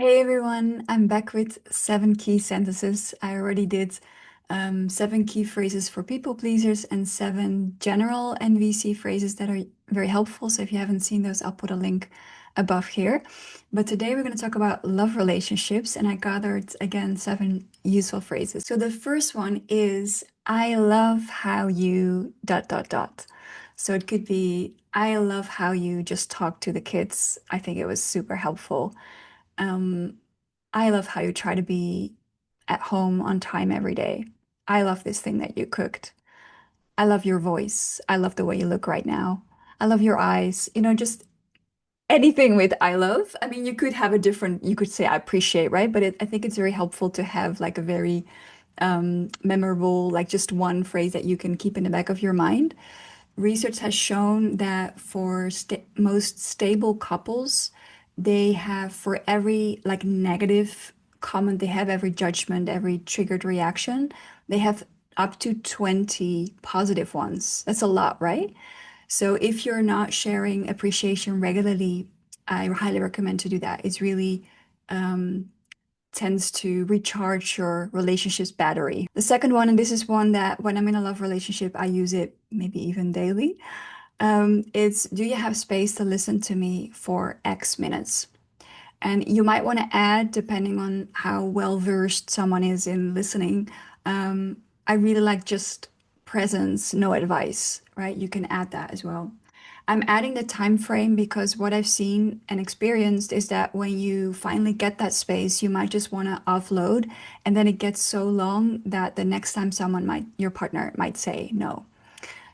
Hey everyone, I'm back with 7 key sentences. I already did 7 key phrases for people pleasers and 7 general NVC phrases that are very helpful. So if you haven't seen those, I'll put a link above here. But today we're going to talk about love relationships, and I gathered again 7 useful phrases. So the first one is I love how you dot dot dot. So it could be I love how you just talk to the kids. I think it was super helpful. Um, I love how you try to be at home on time every day. I love this thing that you cooked. I love your voice. I love the way you look right now. I love your eyes. Just anything with I love. I mean, you could have a different, you could say I appreciate, right? But I think it's very helpful to have like a very memorable, like just one phrase that you can keep in the back of your mind. Research has shown that for most stable couples, they have for every like negative comment they have, every judgment, every triggered reaction, they have up to 20 positive ones. That's a lot, right? So if you're not sharing appreciation regularly, I highly recommend to do that. It's really tends to recharge your relationship's battery. The second one, and this is one that when I'm in a love relationship, I use it maybe even daily. It's do you have space to listen to me for X minutes? And you might want to add, depending on how well versed someone is in listening, um, I really like just presence, no advice, right? You can add that as well. I'm adding the time frame because what I've seen and experienced is that when you finally get that space, you might just want to offload, and then it gets so long that the next time your partner might say no.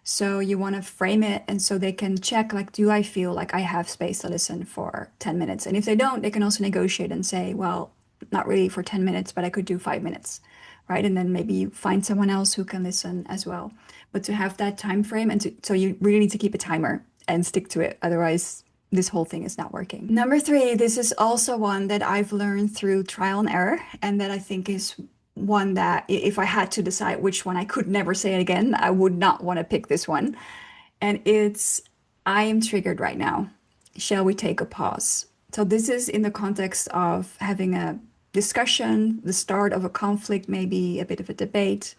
So you want to frame it and so they can check, like, do I feel like I have space to listen for 10 minutes? And if they don't, they can also negotiate and say, well, not really for 10 minutes, but I could do 5 minutes, right? And then maybe you find someone else who can listen as well. But to have that time frame so you really need to keep a timer and stick to it. Otherwise, this whole thing is not working. Number three, this is also one that I've learned through trial and error, and that I think is one that if I had to decide which one I could never say it again, I would not want to pick this one. And it's, I am triggered right now. Shall we take a pause? So this is in the context of having a discussion, the start of a conflict, maybe a bit of a debate,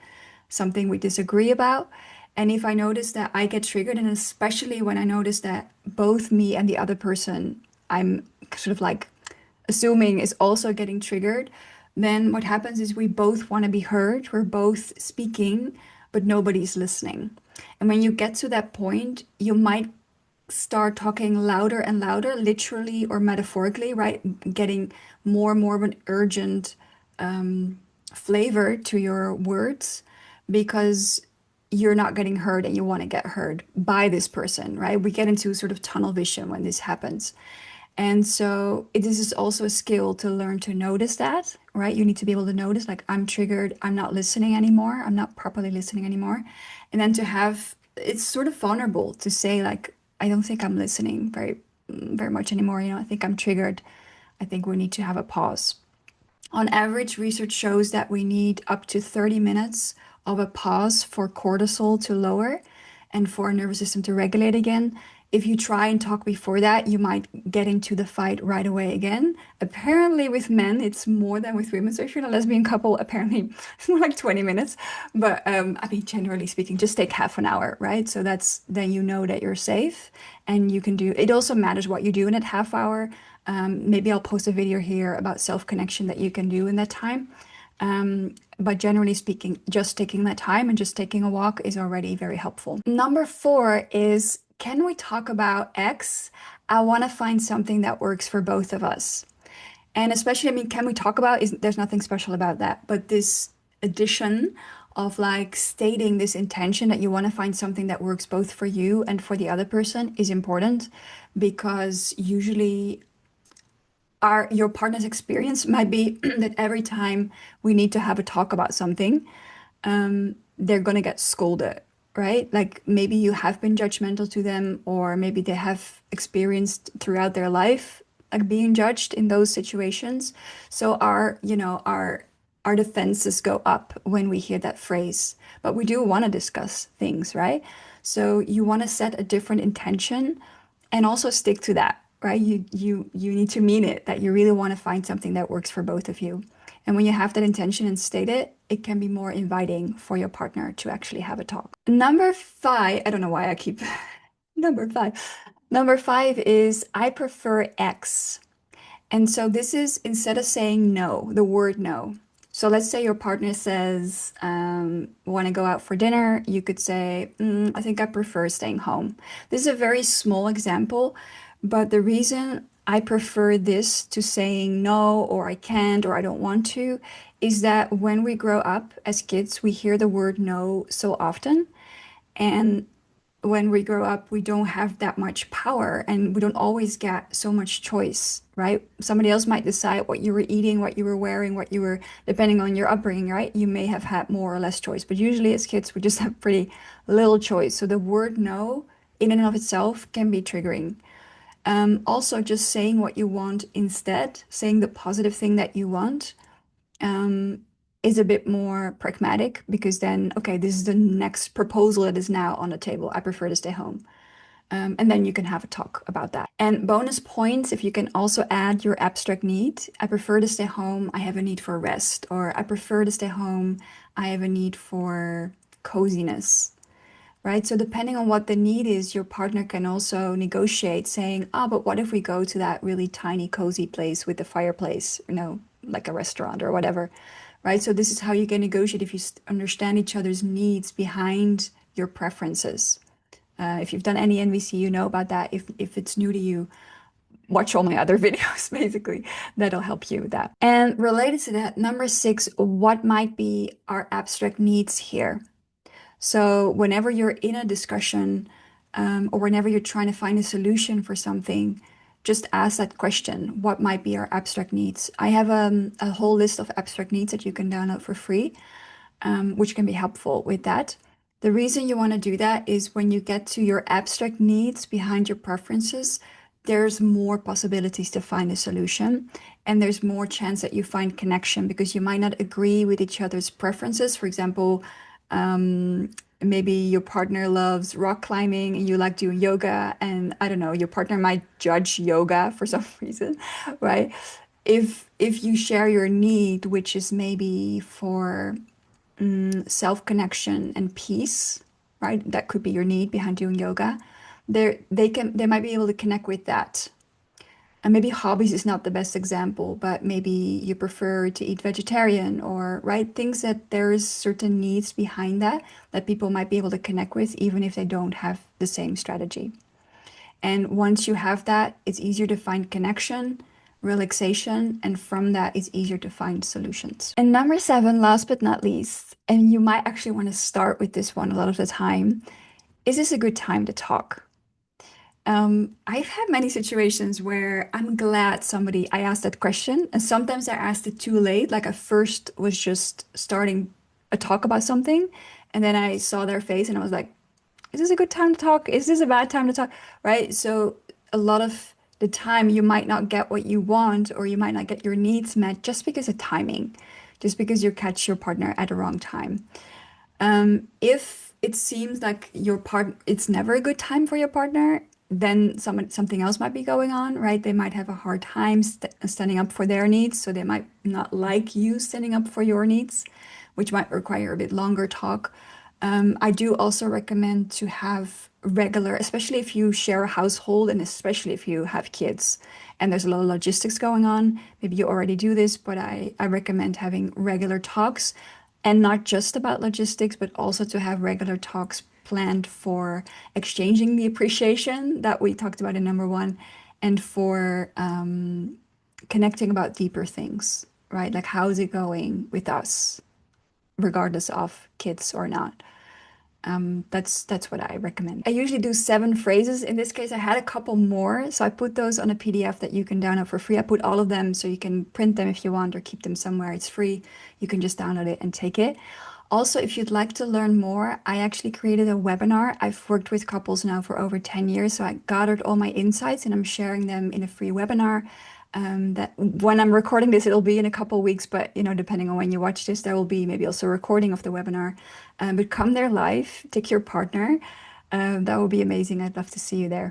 something we disagree about. And if I notice that I get triggered, and especially when I notice that both me and the other person I'm sort of like assuming is also getting triggered, then what happens is we both want to be heard. We're both speaking, but nobody's listening. And when you get to that point, you might start talking louder and louder, literally or metaphorically, right? Getting more and more of an urgent flavor to your words because you're not getting heard and you want to get heard by this person, right? We get into sort of tunnel vision when this happens. And so this is also a skill to learn to notice that, right? You need to be able to notice, like, I'm triggered, I'm not listening anymore, I'm not properly listening anymore. And then to have, it's sort of vulnerable to say, like, I don't think I'm listening very much anymore. I think I'm triggered. I think we need to have a pause. On average, research shows that we need up to 30 minutes of a pause for cortisol to lower and for our nervous system to regulate again. If you try and talk before that, you might get into the fight right away again. Apparently, with men, it's more than with women. So if you're in a lesbian couple, apparently it's more like 20 minutes. But I mean, generally speaking, just take half an hour, right? So that's then you know that you're safe and you can do it. Also matters what you do in that half hour. Maybe I'll post a video here about self-connection that you can do in that time. But generally speaking, just taking that time and just taking a walk is already very helpful. Number four is, can we talk about X? I want to find something that works for both of us. And especially, I mean, can we talk about, there's nothing special about that, but this addition of like stating this intention that you want to find something that works both for you and for the other person is important, because usually your partner's experience might be that every time we need to have a talk about something, they're gonna get scolded, right? Like maybe you have been judgmental to them, or maybe they have experienced throughout their life like being judged in those situations. So our defenses go up when we hear that phrase. But we do want to discuss things, right? So you want to set a different intention and also stick to that. right? You need to mean it, that you really want to find something that works for both of you. And when you have that intention and state it, it can be more inviting for your partner to actually have a talk. Number five, I don't know why I keep number five. Number five is I prefer X. And so this is instead of saying no, the word no. So let's say your partner says, want to go out for dinner. You could say, I think I prefer staying home. This is a very small example, but the reason I prefer this to saying no, or I can't, or I don't want to, is that when we grow up as kids, we hear the word no so often. And when we grow up, we don't have that much power and we don't always get so much choice, right? Somebody else might decide what you were eating, what you were wearing, what you were, depending on your upbringing, right? You may have had more or less choice, but usually as kids, we just have pretty little choice. So the word no, in and of itself, can be triggering. Also, just saying what you want instead, saying the positive thing that you want, um, is a bit more pragmatic because then, okay, this is the next proposal that is now on the table. I prefer to stay home. And then you can have a talk about that. And bonus points if you can also add your abstract need. I prefer to stay home. I have a need for rest. Or I prefer to stay home. I have a need for coziness, right? So depending on what the need is, your partner can also negotiate saying, oh, but what if we go to that really tiny, cozy place with the fireplace, like a restaurant or whatever, right? So this is how you can negotiate if you understand each other's needs behind your preferences. If you've done any NVC, you know about that. If it's new to you, watch all my other videos, basically. That'll help you with that. And related to that, number six, what might be our abstract needs here? So whenever you're in a discussion, or whenever you're trying to find a solution for something, just ask that question, what might be our abstract needs? I have a whole list of abstract needs that you can download for free, which can be helpful with that. The reason you want to do that is when you get to your abstract needs behind your preferences, there's more possibilities to find a solution, and there's more chance that you find connection because you might not agree with each other's preferences. For example, maybe your partner loves rock climbing and you like doing yoga, and I don't know, your partner might judge yoga for some reason, right? If you share your need, which is maybe for self-connection and peace, right? That could be your need behind doing yoga. They might be able to connect with that. And maybe hobbies is not the best example, but maybe you prefer to eat vegetarian or right things that there is certain needs behind that that people might be able to connect with even if they don't have the same strategy. And once you have that, it's easier to find connection, relaxation, and from that, it's easier to find solutions. And number seven, last but not least, and you might actually want to start with this one a lot of the time, is this a good time to talk? I've had many situations where I'm glad I asked that question, and sometimes I asked it too late. Like I first was just starting a talk about something, and then I saw their face and I was like, is this a good time to talk? Is this a bad time to talk? Right? So a lot of the time you might not get what you want or you might not get your needs met just because of timing, just because you catch your partner at the wrong time. If it seems like it's never a good time for your partner, then something else might be going on, right? They might have a hard time standing up for their needs, so they might not like you standing up for your needs, which might require a bit longer talk. I do also recommend to have regular, especially if you share a household and especially if you have kids and there's a lot of logistics going on. Maybe you already do this, but I recommend having regular talks and not just about logistics, but also to have regular talks planned for exchanging the appreciation that we talked about in number one and for connecting about deeper things, right? Like, how's it going with us, regardless of kids or not? That's what I recommend. I usually do 7 phrases. In this case, I had a couple more, so I put those on a PDF that you can download for free. I put all of them so you can print them if you want or keep them somewhere. It's free. You can just download it and take it. Also, if you'd like to learn more, I actually created a webinar. I've worked with couples now for over 10 years, so I gathered all my insights and I'm sharing them in a free webinar. That when I'm recording this, it'll be in a couple weeks, but depending on when you watch this, there will be maybe also a recording of the webinar. But come there live, take your partner. That will be amazing. I'd love to see you there.